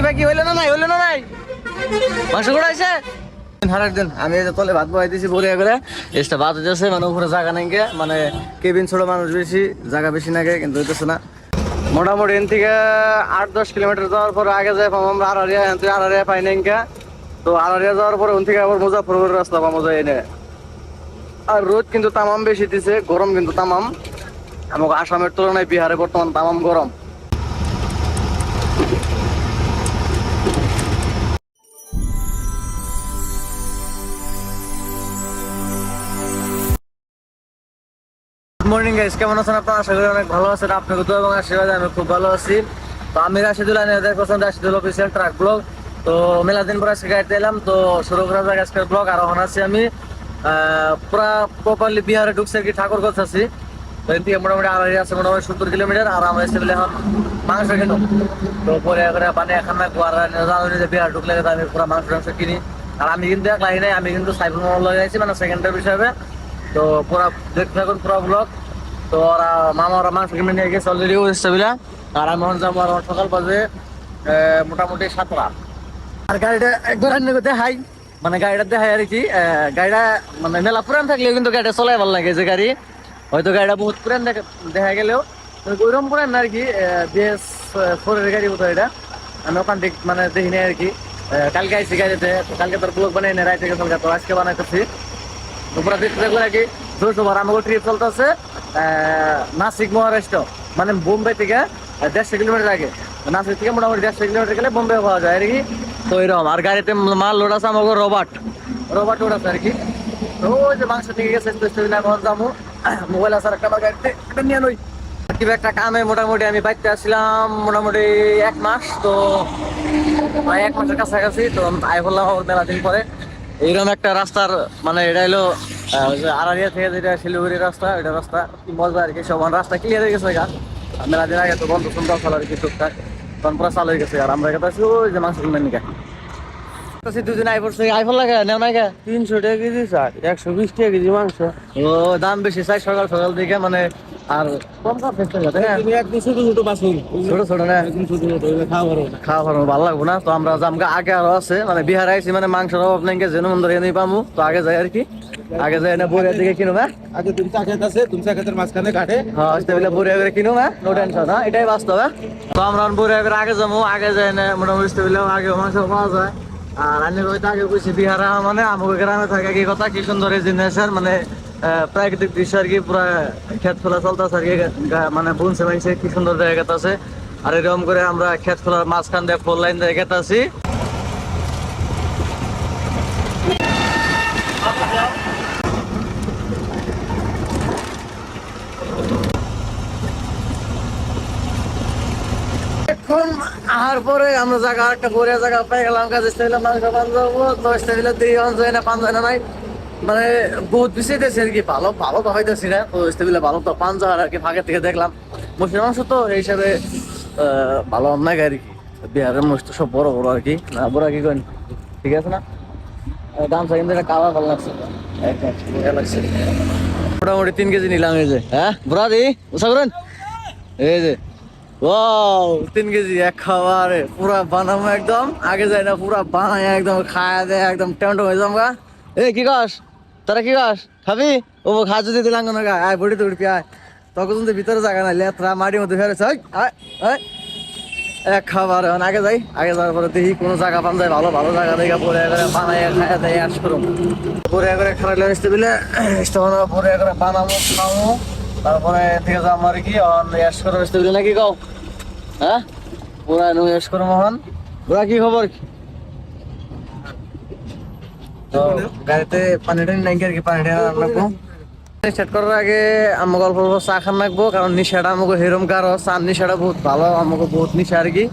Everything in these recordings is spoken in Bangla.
বাকি হইলো না নাই মাংস গুড়া আছে হারার দিন আমি তলে ভাত বহাই দিয়েছি বড়িয়া করে এসটা ভাত হইতেছে মানে উপরে জায়গা নাই গে মানে কেবিন ছোট মানুষ বেশি জায়গা বেশি নাগে কিন্তু হইতেছে না মোটামুটি এন থেকে 8-10 কিলোমিটার যাওয়ার পর আগে যাই পাবো আমরা আড়ারিয়া পাই নাই গে তো আড়ারিয়া যাওয়ার পরে ওন থেকে আবার মুজাফরপুরের রাস্তা পাবো যায় এনে আর রোদ কিন্তু তামাম বেশি দিছে গরম কিন্তু তামাম আমাকে আসামের তুলনায় বিহারে বর্তমান তামাম গরম মর্নিং গাইস কেমন আছেন আপনারা আশা করি অনেক ভালো আছেন আপনাকে তো এবং আশীর্বাদে আমি খুব ভালো আছি তো আমি Rashidul Rashidul official truck blog তো মেলা দিন পর আজকে গাড়িতে এলাম তো শুরু করা যাক আজকের ব্লগ আর ওখানে আছি আমি পুরা প্রপারলি বিহারে ঢুকছে আর কি ঠাকুরগঞ্জ আছি তো এর থেকে মোটামুটি আড়াই আছে মোটামুটি 70 কিলোমিটার আর আমরা এসে বলে এখন মাংস কিনো তো পরে করে মানে এখন না জানি যে বিহার ঢুকলে আমি পুরো মাংস কিনি আর আমি কিন্তু এক লাইনে আমি কিন্তু সাইফুল মোহাম্মদ লাগাইছি মানে সেকেন্ডার হিসাবে তো পুরা দেখতে থাকুন পুরো ব্লগ তো ওরা মামারা মাংস কিনে নিয়ে গেছে অলরেডি ওইসবিলা আর আমি এখন যাবো আর সকাল বাজে মোটামুটি 7টা আর গাড়িটা একবার দেখাই মানে গাড়িটা দেখাই আর কি গাড়িটা মানে মেলা পুরান থাকলেও কিন্তু গাড়িটা চলাই ভালো লাগে যে গাড়ি হয়তো গাড়িটা বহুত পুরান দেখা গেলেও ওইরকম পুরান না আর কি BS4 এর গাড়ি মতো এটা আমি ওখান থেকে মানে দেখিনি আর কি কালকে আইসি গাড়িতে কালকে তোর ব্লগ বানাই না রাইতে গেছিল তো আজকে বানাইতেছি তো পুরো দেখতে দেখবো নাকি জোরসোবার আমাকে ট্রিপ চলতেছে নাসিক মহারাষ্ট্র মানে বোম্বে থেকে 150 কিলোমিটার আগে নাসিক থেকে মোটামুটি 150 কিলোমিটার গেলে বোম্বে পাওয়া যায় আর কি তো এরকম আর গাড়িতে মাল লোড আছে আমাকে রবার্ট লোড আছে আর কি তো ওই যে মাংস থেকে গেছে এখন যাবো মোবাইল আছে একটা আমার গাড়িতে এটা নিয়ে নই কিবা একটা কামে মোটামুটি আমি বাইতে আসছিলাম মোটামুটি 1 মাস তো 1 মাসের কাছাকাছি তো আই বললাম মেলা দিন পরে এইরকম একটা রাস্তার মানে এটা হলো আড়ারিয়া থেকে যেটা শিলিগুড়ি রাস্তা এটা রাস্তা কি মজা আর কি সব রাস্তা ক্লিয়ার হয়ে গেছে গা মেলা দিন আগে তো বন্ধ সুন্দর চাল আর কি টুকটাক তখন পুরো চালু হয়ে গেছে আর আমরা কাছে ওই যে মাংস কিনে নিকা দুদিন আইফোন লাগে নেও নাই 300 টাকা কেজি স্যার 120 টাকা কেজি মাংস ও দাম বেশি চাই সকাল সকাল দিকে মানে আর কম কাপ ফেসতে যাতে না তুমি একদম ছোট ছোট বাসুন ছোট না একদম ছোট ছোট খাওয়া পারো ভালো লাগবো না তো আমরা জামগা আগে আরো আছে মানে বিহার আইছি মানে মাংসের অভাব নাই যেন মন ধরে নিয়ে পামু তো আগে যাই আর কি আগে যাই না বরিয়া দিকে কিনো না আগে তুমি চা খেতে আছে তুমি চা খেতের মাঝখানে কাটে হ্যাঁ আসতে বলে বরিয়া করে কিনো না নো টেনশন হ্যাঁ এটাই বাস্তব তো আমরা বরিয়া করে আগে যাবো আগে যাই না মোটামুটি আসতে বলে আগে মাংস পাওয়া যায় আর আমি হয়তো আগে বুঝছি বিহার মানে আমাকে গ্রামে থাকে কি কথা কি সুন্দর এই জিনিসের মানে প্রাকৃতিক দৃশ্য আর কি পুরা ক্ষেত খোলা চলতেছে আর কি মানে বুনছে মানছে কি সুন্দর জায়গা আছে আর এরকম করে আমরা ক্ষেত খোলার মাঝখান দিয়ে 4 লাইন দিয়ে গেতাছি এখন আর পরে আমরা জায়গা একটা বড়িয়া জায়গা পেয়ে গেলাম কাজে মাংস পাঞ্জাবো 10টা দিলে 3 যায় না 5 যায় না নাই মানে বহুত বিষয়তেছে আর কি ভালো পাইতেছি না তো স্টেবিলে ভালো তো 5 আর কি ভাগের থেকে দেখলাম মুসলিম মাংস তো এই হিসাবে ভালো নাই আর কি বিহারের মোষ তো সব বড় বড় আর কি না বড় কি করেন ঠিক আছে না দাম চাই কিন্তু কালার ভালো লাগছে মোটামুটি 3 কেজি নিলাম এই যে হ্যাঁ বুড়া দি উষা করেন এই যে ও 3 কেজি এক খাবারে পুরা বানাবো একদম আগে যায় না পুরা বানাই একদম খায়া দেয় একদম টেমটো হয়ে যাবো এ কি কাস তোরা কি কাস খাবি ও খা যদি দিলাম না গা আয় বড়ি তুড়ি আয় তখন যদি ভিতরে জায়গা না লেত্রা মাটির মধ্যে ফেরেছে এক খাবার আগে যাই আগে যাওয়ার পরে দেখি কোনো জায়গা পান যায় ভালো ভালো জায়গা দেখে পরে করে বানাই খায়া দেয় আস করুন পরে করে খারাইলে আসতে দিলে পরে করে বানাবো খাবো তারপরে থেকে যাবো আর কি ইয়াস করে আসতে দিলে নাকি কও হ্যাঁ পুরা ইয়াস করো মোহন ওরা কি খবর তো গাড়িতে পানিটা নাই আর কি পানিটা রাখবো স্টার্ট করার আগে আমাকে অল্প অল্প চা খান রাখবো কারণ নিশাটা আমাকে হেরম গাঢ় চা নিশাটা বহুত ভালো আমাকে বহুত নিশা আর কি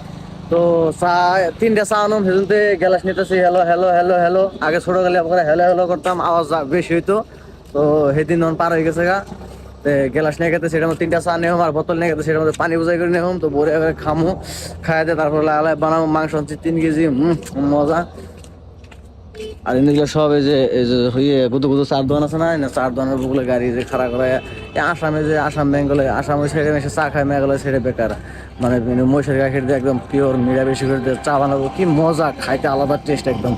তো চা 3টা চা আনুন সেজন্যে গ্যালাস নিতেছি হ্যালো হ্যালো হ্যালো হ্যালো আগে ছোট গেলে হ্যালো হ্যালো করতাম আওয়াজ বেশি হইতো তো সেদিন পার হয়ে গেছে গা গ্যালাস নিয়ে গেছে সেটার মধ্যে 3টা চা নেওম আর বোতল নিয়ে গেছে সেটার মধ্যে পানি বুঝাই করে নেওম তো বড়ে খামো খাই দিয়ে তারপর লাগালে বানাবো মাংস 3 কেজি মজা আর এগুলো সব এই যে গুদু গুদু চার দোকান আছে না, চার দোকানের বুকলে গাড়ি যে খাড়া করে আসামে যে আসাম বেঙ্গলে আসাম ওই সাইডে এসে চা খায়, মেঘালয় সাইডে বেকার মানে মহিষের গাখির দিয়ে একদম পিওর মিরা বেশি করে দিয়ে চা বানাবো, কি মজা খাইতে, আলাদা টেস্ট একদম।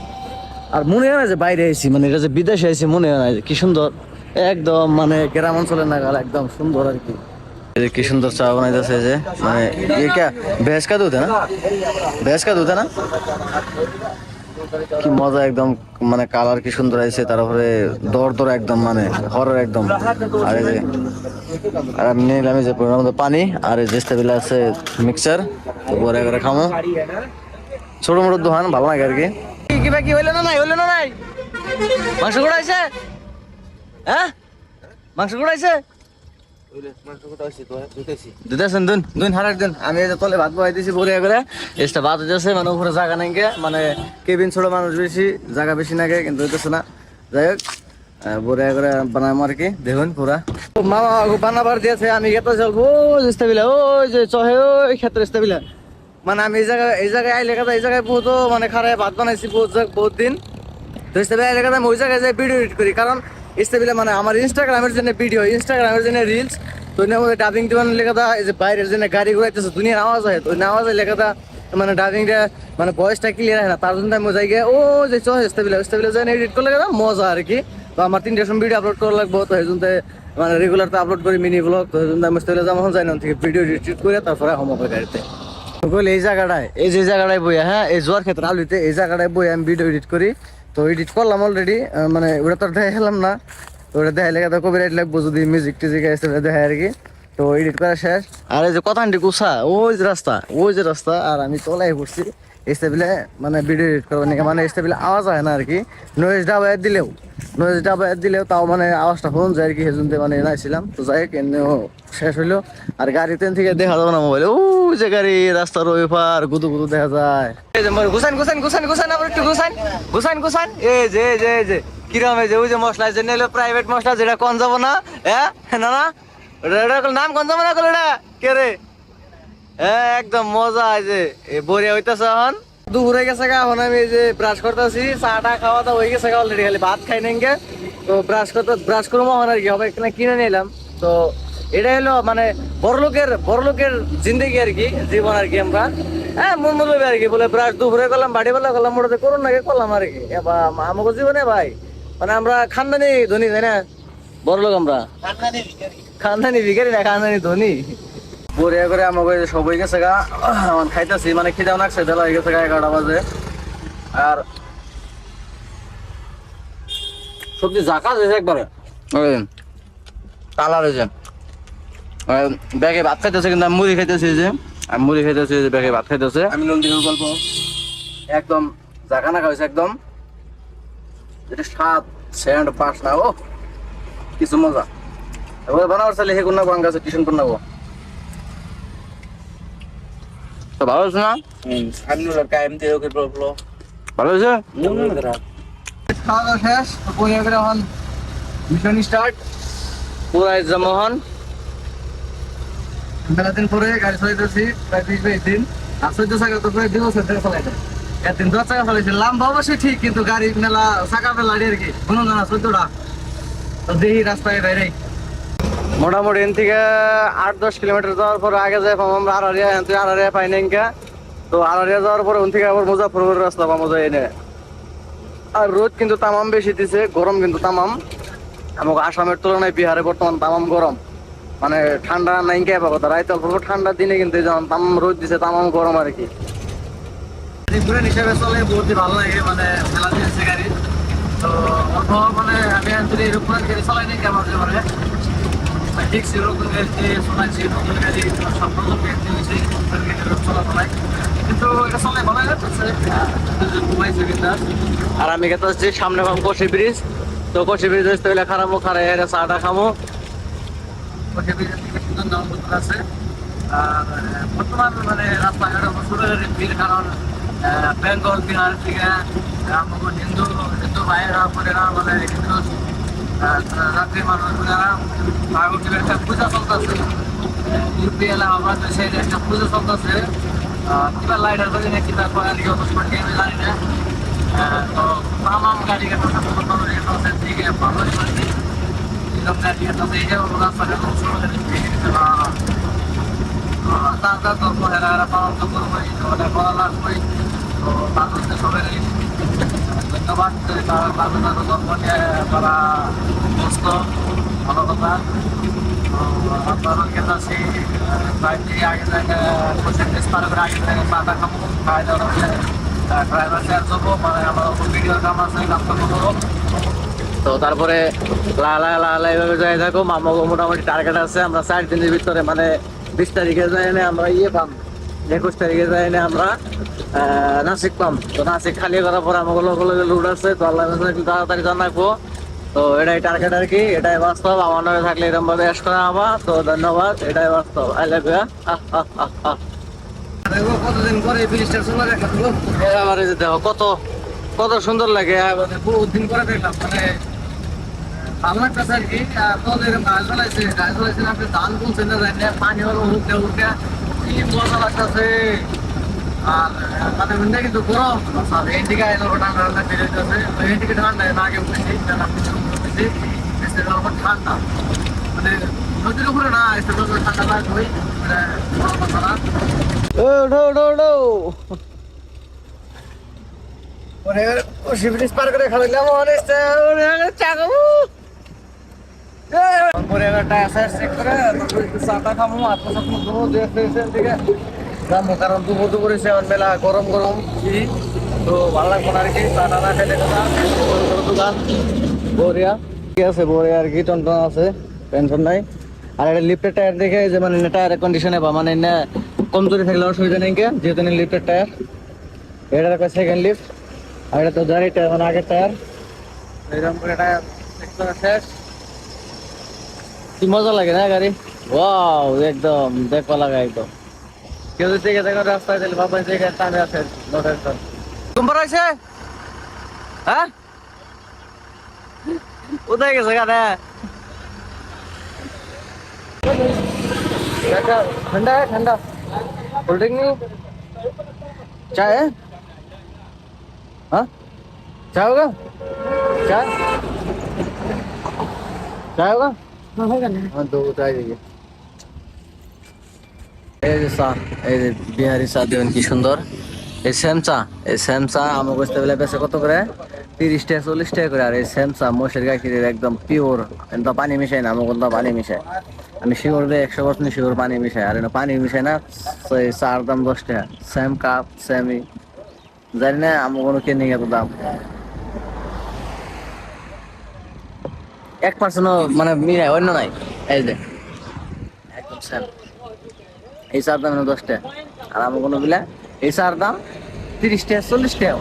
আর মনে হয় না যে বাইরে আইছি, মানে এটা যে বিদেশে আইছি মনে হয় না, কি সুন্দর একদম, মানে গ্রাম অঞ্চলের নাগাল একদম সুন্দর আর কি। এই যে কি সুন্দর চা বানাইতেছে, যে মানে ভেজ কা দুধ না, ভেজ কা দুধ না, কি মজা একদম, মানে কালার কি সুন্দর আছে, তারপরে দর দর একদম মানে হরের একদম। আর এই যে আর আমি নিলাম এই যে মধ্যে পানি, আর এই যে স্টেবিল আছে মিক্সার, তো বড় করে খামো। ছোট মোটো দোকান ভালো লাগে আর কি। কিবা কি হইলো না নাই, হইলো না নাই, মাংস গুড়াইছে, হ্যাঁ মাংস গুড়াইছে দিতেছেন, দুন দুন হারার দিন। আমি এই যে তলে ভাত বহাই দিয়েছি বড়িয়া করে, এসটা ভাত হইতেছে, মানে উপরে জায়গা নাই গে, মানে কেবিন ছোট মানুষ বেশি, জায়গা বেশি নাগে, কিন্তু হইতেছে না। যাই হোক বড়িয়া করে বানাবো আর কি, দেখুন পুরা মামা বানাবার দিয়েছে। আমি গেতে চলবো ওই যে স্টেবিলা, ওই যে চহে ওই ক্ষেত্রে স্টেবিলা, মানে আমি এই জায়গায় আইলে কথা, এই জায়গায় বহুত মানে খারাপ ভাত বানাইছি বহুত দিন। তো স্টেবিলা আইলে কথা আমি ওই জায়গায় যাই ভিডিও এডিট করি, কারণ স্টেবিলা মানে আমার ইনস্টাগ্রামের জন্য ভিডিও, ইনস্টাগ্রামের জন্য রিলস, তো মধ্যে ডাবিং দিবান লেখাটা, এই যে বাইরের জন্য গাড়ি ঘুরাইতেছে, দুনিয়ার আওয়াজ হয়, তো আওয়াজে লেখাটা মানে ডাবিংটা মানে ভয়েসটা ক্লিয়ার হয় না, তার জন্য আমি যাই গিয়ে ও যে স্টেবিলা যাই এডিট করলে গেলাম মজা আর কি। তো আমার 3টার সময় ভিডিও আপলোড করা লাগবো, তো এই জন্য মানে রেগুলার তো আপলোড করি মিনি ব্লগ, তো এই জন্য আমি স্টেবিলা যেমন যাই না থেকে ভিডিও এডিট করে তারপরে হম হবে গাড়িতে। এই জায়গাটায়, এই যে জায়গাটায় বইয়া, হ্যাঁ এই জোয়ার ক্ষেত্রে আলুতে এই জায়গাটায় বই আমি ভিডিও এডিট করি, তো এডিট করলাম অলরেডি, মানে ওটা তো দেখালাম না, তো ওটা দেখাইলে তো কপিরাইট লাগবো যদি মিউজিক টিজিক আসে দেখায় আর কি। তো এডিট করা শেষ, আর এই যে কথাটি কুসা ওই যে রাস্তা, আর আমি চলাই পড়ছি স্টেবিলে, মানে ভিডিও এডিট করবো নাকি, মানে স্টেবিলে আওয়াজ হয় না আর কি, নয়েজ ডাবায় দিলেও তাও মানে আওয়াজটা ফোন যায় আর কি, সেজন্য মানে নাইছিলাম। তো যাই হোক এমনিও শেষ হইলো, আর গাড়িতে থেকে দেখা যাবে না মোবাইলে, ও যে গাড়ি রাস্তার ওই পার গুদু গুদু দেখা যায়। এই যে গুসান আবার একটু গুসান, এই যে কিরম, এই যে ওই যে মশলা যে নিলো প্রাইভেট মশলা, যেটা কন যাবো না, হ্যাঁ না নাম কন যাবো না, এটা কে রে, হ্যাঁ একদম মজা। এই যে বরিয়া হইতেছে, এখন দুপুরে গেছে গা, এখন আমি এই যে ব্রাশ করতেছি, চাটা খাওয়া দাওয়া হয়ে গেছে গা অলরেডি, খালি ভাত খাই নাই গে। তো ব্রাশ করবো এখন আর কি, হবে এখানে কিনে নিলাম। তো এটা হলো মানে বড়লোকের জিন্দগি আর কি, জীবন আর কি। আমরা হ্যাঁ মন মূল্য আর কি, বলে ব্রাশ দুপুরে করলাম, বাড়ি বেলা করলাম, মোটাতে করুন নাকি করলাম আর কি। আমাকে জীবনে ভাই মানে আমরা খানদানি ধনী, তাই না, বড়লোক আমরা খানদানি ভিখারি না, খানদানি ধনী। বরিয়া করে আমাকে সবাই গেছে গা, খাইতেছি, মানে খিদাও লাগছে, বেলা হয়ে গেছে গা 11টা বাজে। আর সবজি জাকা যেছে একবারে কালার হয়েছে, ব্যাগে ভাত খাইতেছে, কিন্তু আমি মুড়ি খাইতেছি, যে আমি মুড়ি খাইতেছি, যে ব্যাগে ভাত খাইতেছে। আমি নন্দিনীর গল্প একদম জাকা না খাইছে, একদম এটা স্বাদ সেন্ট পাস না, ও কিছু মজা। এবার বানাবার চাইলে হে কোন গাছে টিউশন কোন নাগো, তো ভালো আছে না? ভালো আছে। খাওয়া দাওয়া শেষ, বইয়া করে এখন মিশন স্টার্ট, পুরা জমহন মেলা দিন পরে গাড়ি চালাইতেছি, প্রায় 20-22 দিন। আর 14 চাকা তো প্রায় 2 বছর ধরে চালাইতে, একদিন 10 চাকা চালাইছি, লম্বা অবশ্যই ঠিক, কিন্তু গাড়ি মেলা চাকা মেলা আর কি কোনো না 14টা। তো দেখি রাস্তায় বাইরে মোটামুটি এন থেকে 8-10 কিলোমিটার যাওয়ার পর আগে যাই পাবো আমরা আড়ারিয়া পাই নাই। তো আড়ারিয়া যাওয়ার পরে ওন থেকে আবার মুজাফরপুর রাস্তা পাবো যায় এনে। আর রোদ কিন্তু তামাম বেশি দিছে, গরম কিন্তু তামাম। আমাকে আসামের তুলনায় বিহারে বর্তমান তামাম গরম, মানে ঠান্ডা নাই কে পাবো, রাইতে অল্প ঠান্ডার দিনে কিন্তু যখন তামাম রোদ দিছে তামাম গরম আর কি। হিসেবে চলে বহুত ভালো লাগে, মানে মেলা দিয়েছে গাড়ি। তো অল্প মানে আমি যদি এরকম গাড়ি চালাই নাই কেমন মানে ঠিক সেরকম গাড়িতে চলাইছি, নতুন গাড়ি সব নতুন গাড়ি হয়েছে, চলাচলাই কিন্তু এটা চলে ভালো লাগছে, ঘুমাইছে কিন্তু। আর আমি গেতে হচ্ছে সামনে পাবো কষি ব্রিজ, তো কষি ব্রিজ আসতে হলে খারাপও খারাপ চাটা খামো। কষি ব্রিজের থেকে সুন্দর নাম আছে। আর বর্তমান মানে রাস্তাঘাট প্রচুর ভিড়, কারণ বেঙ্গল বিহার থেকে আমাদের হিন্দু ভাইয়েরা বোনেরা, মানে হিন্দু রাত্রি মানুষগুলা একটা পূজা চলতেছে, ইউপি এলাহাবাদ সাইডে একটা পূজা চলতেছে, কিবা লাইটার বাজে না কিবা আমি জানি না। তো তামাম গাড়ি গেছে দিকে ভালোই হয়েছে এরকম গাড়ি গেছে এই যে রাস্তাটা খুব সুন্দর তার গল্প হেরা পালন তো করবো এটা করা লাগবে তো তাদের সবাই ধন্যবাদ তাদের গল্প নিয়ে করা ব্যস্ত ভালো কথা আপনার গেছি বাইরে থেকে আগে থেকে পঁচিশ পার করে আগে থেকে চাটা খাবো খাই দেওয়ার ড্রাইভার শেয়ার করবো মানে আমার ভিডিওর কাম আছে কামটা করবো তো তারপরে এইভাবে যাই থাকো মামাকে মোটামুটি টার্গেট আছে আমরা 4 দিনের ভিতরে মানে 20 তারিখে যাই না আমরা পাম 21 তারিখে যাই না আমরা নাসিক পাম তো নাসিক খালি করার পরে আমাকে লগে লুট আছে তো আল্লাহ একটু তাড়াতাড়ি জানাবো তো এটাই টার্গেট আর কি এটাই বাস্তব আমার নামে থাকলে এরকম ভাবে অ্যাশ করা হবা তো ধন্যবাদ এটাই বাস্তব আই লাভ ইউ কতদিন পরে ব্রিজটা সুন্দর দেখো কত কত সুন্দর লাগে বহুত দিন পরে দেখলাম মানে আমার কাছে আর কি তোদের গাছ ফেলাইছে আপনি ধান তুলছেন না জানি পানি হলো উঠে উঠে কি মজা লাগতেছে আর মানে উঠে কিন্তু গরম এইদিকে ঠান্ডা ঠান্ডা ফিরে যাচ্ছে এইদিকে ঠান্ডা না আগে উঠেছি ঠান্ডা মানে নদীর উপরে না এসে ঠান্ডা লাগবে ব্রিজ পার করে খাওয়াইলাম কারণ দুপুর দুপুরে মেলা গরম গরম তো ভালো লাগবে না আর কি চা না খেলে দোকান বরিয়া ঠিক আছে বরিয়া আর কি টন আছে টেনশন নাই আর এটা লিফটের টায়ার দেখে যে মানে টায়ারের কন্ডিশনে বা মানে কমজোরি থাকলে অসুবিধা নেই কে যেহেতু লিফটের টায়ার এটার একটা সেকেন্ড লিফট আর এটা তো গাড়ি টায়ার মানে আগের টায়ার এরকম করে টায়ার শেষ কি মজা লাগে না গাড়ি ওয়াও একদম দেখো লাগা একদম কেউ যদি দেখে দেখো রাস্তায় দিলে বাবা দেখে টানে আছে তোমার আছে হ্যাঁ কোথায় গেছে গাড়ি ठंडा है ठंडा कोल्ड ड्रिंक नहीं चाय है हाँ चाय होगा चाय चाय होगा हाँ दो चाय दीजिए এই যে বিহারি চা দেবেন কি সুন্দর এই সেম চা আমার বসতে বেলা বেশি কত করে 30 টাকা 40 টাকা করে আর এই সেম চা মোষের গাখিরের একদম পিওর একদম পানি মিশাই না আমার কোনো পানি মিশাই আমি শিওর দিয়ে 100% শিওর পানি মিশাই আর পানি মিশাই না তো এই চার দাম 10 টাকা সেম কাপ সেমি জানি না আমার কোনো কিনে এত দাম 1% মানে মিলাই অন্য নাই এই যে একদম সেম এই চার দাম 10 টাকা আর আমার কোনো বিলা এই চার দাম 30 টাকা 40 টাকা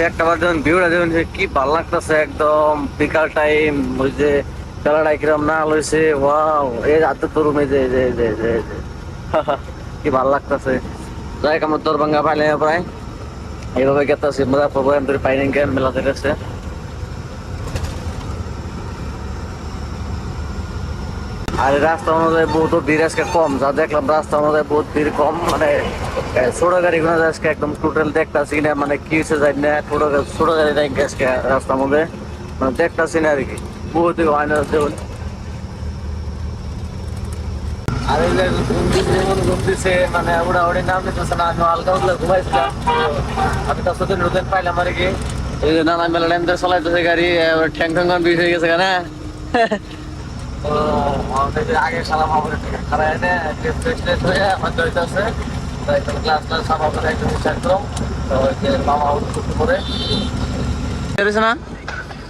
একটা বার যখন ভিউটা দেখুন কি ভালো লাগতেছে একদম বিকাল টাইম ওই যে খেলাটা কিরম না লইছে ওয়াও এই রাতে তো রুমে যে কি ভালো লাগতেছে যাই আমার দরভাঙ্গা পাইলে প্রায় এইভাবে গেতেছি মুজাফরপুর পাইনি মেলা দেখেছে আর রাস্তা অনুযায়ী বহুত ভিড় আজকে কম যা দেখলাম রাস্তা অনুযায়ী বহুত ভিড় কম মানে ছোট গাড়ি গুলো আজকে একদম টোটাল দেখতেছি না মানে কি হয়েছে জানি না ছোট গাড়ি নাই আজকে রাস্তার মধ্যে মানে দেখতেছি না আর কি বহুত হয় না দেখুন আর এই যে ঘুম দিছে মানে ওরা ওড়ে নাম নিতেছে না আমি হালকা উঠলে ঘুমাইছিলাম আমি তার সাথে নতুন পাইলাম আর কি এই যে নানা মেলা টাইম চলাইতেছে গাড়ি ঠ্যাং ঠ্যাং বিষ হয়ে গেছে কেন আগে সারা মামুলের থেকে খারাপ এনে হয়ে আমার দইতে আছে ক্লাস ক্লাস সাফা করে একদম চেক করো তো মামা উঠতে করে হয়েছে না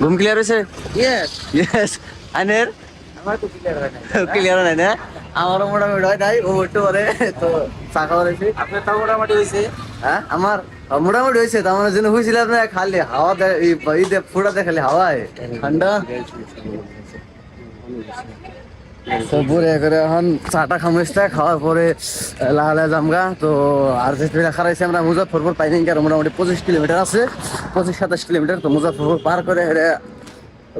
ঘুম ক্লিয়ার হয়েছে ইয়েস আইনের আমার তো ক্লিয়ার হয় না আমারও মোটামুটি হয় নাই ও একটু পরে তো চা খাওয়া রয়েছে আপনার তাও মোটামুটি হয়েছে হ্যাঁ আমার মোটামুটি হয়েছে তো আমার জন্য হয়েছিল আপনার খালি হাওয়া ফুটাতে খালি হাওয়ায় ঠান্ডা তো বুড়ে করে এখন চাটা খামুসটা খাওয়ার পরে লাহালে জামগা তো আর যে খারাইছে আমরা মুজাফরপুর পাইনি আর মোটামুটি 25 কিলোমিটার আছে 25-27 কিলোমিটার তো মুজাফরপুর পার করে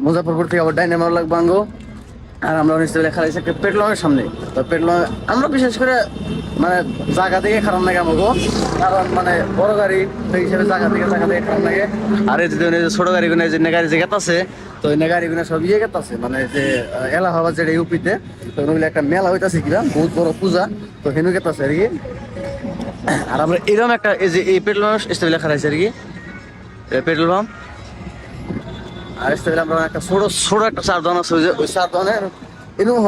মুজাফরপুর থেকে আবার ডাইনে মারলাক বাঙ্গো। আর আমরা নিচে খারাইছি একটা পেট্রোলের সামনে। তো পেট্রোল আমরা বিশেষ করে মানে জায়গা থেকে খারাপ লাগে আমাকে, কারণ মানে বড় গাড়ি সেই হিসেবে জায়গা থেকে খারাপ লাগে। আর এই যে ছোট গাড়িগুলো যে গাড়ি যে গেত আছে, তো এই গাড়িগুলো সব ইয়ে গেত আছে মানে যে এলাহাবাদ যেটা ইউপিতে, তো ওগুলো একটা মেলা হইতাছে কিনা বহুত বড় পূজা, তো হেনু গেত আছে আর কি। আর আমরা এরকম একটা এই যে এই পেট্রোল স্টেবিল খারাইছি আর কি, পেট্রোল পাম্প। আর স্টেবিল আমরা একটা ছোট একটা চার দোকান আছে, ওই চার দোকানের এরকম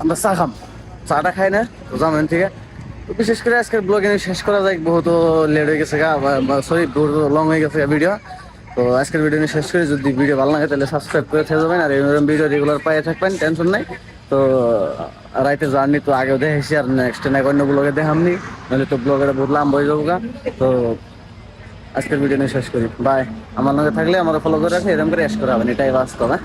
আমরা চা খাম, চাটা খাই না তো জানেন ঠিক আছে। তো বিশেষ করে আজকের ব্লগ এনে শেষ করা যায়, বহুত লেট হয়ে গেছে গা, সরি বহুত লং হয়ে গেছে ভিডিও। তো আজকের ভিডিও নিয়ে শেষ করে, যদি ভিডিও ভালো লাগে তাহলে সাবস্ক্রাইব করে থেকে যাবেন, আর এরকম ভিডিও রেগুলার পাইয়ে থাকবেন, টেনশন নাই। তো রাইতে জার্নি তো আগেও দেখেছি, আর নেক্সট না অন্য ব্লগে দেখামনি, নাহলে তো ব্লগের বহুত লম্বা হয়ে যাবো গা। তো আজকের ভিডিও নিয়ে শেষ করি, বাই। আমার লগে থাকলে আমার ফলো করে রাখে, এরকম করে শেষ করা হবেন, এটাই বাস্তব। হ্যাঁ।